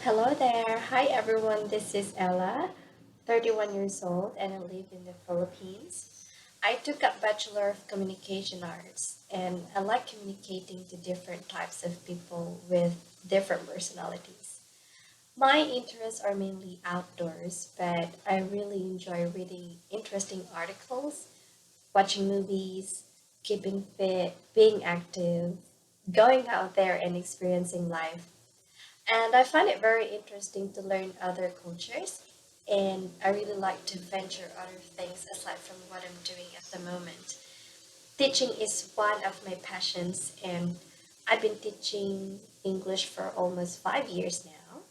Hello there. Hi everyone. This is Ella, 31 years old, and I live in the Philippines. I took up Bachelor of Communication Arts, and I like communicating to different types of people with different personalities. My interests are mainly outdoors, but I really enjoy reading interesting articles, watching movies, keeping fit, being active, going out there and experiencing life. And I find it very interesting to learn other cultures. And I really like to venture other things aside from what I'm doing at the moment. Teaching is one of my passions, and I've been teaching English for almost 5 years now.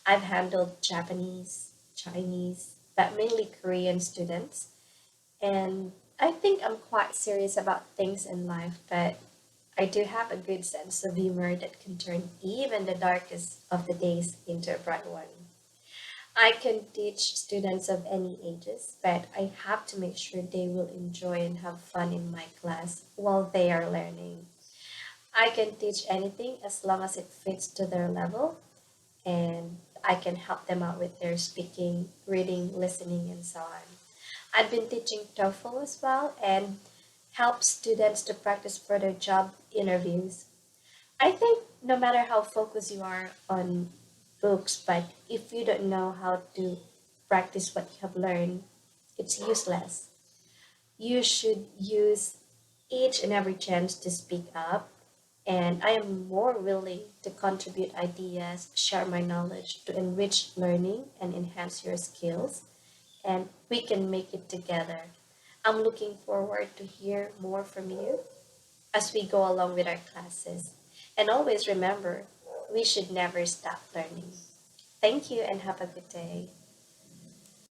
I've handled Japanese, Chinese, but mainly Korean students. And I think I'm quite serious about things in life, but I do have a good sense of humor that can turn even the darkest of the days into a bright one. I can teach students of any ages, but I have to make sure they will enjoy and have fun in my class while they are learning. I can teach anything as long as it fits to their level, and I can help them out with their speaking, reading, listening, and so on. I've been teaching TOEFL as well and help students to practice for their job interviews. I think no matter how focused you are on books, but if you don't know how to practice what you have learned, it's useless. You should use each and every chance to speak up, and I am more willing to contribute ideas, share my knowledge to enrich learning and enhance your skills, and we can make it together. I'm looking forward to hear more from you as we go along with our classes. And always remember, we should never stop learning. Thank you and have a good day.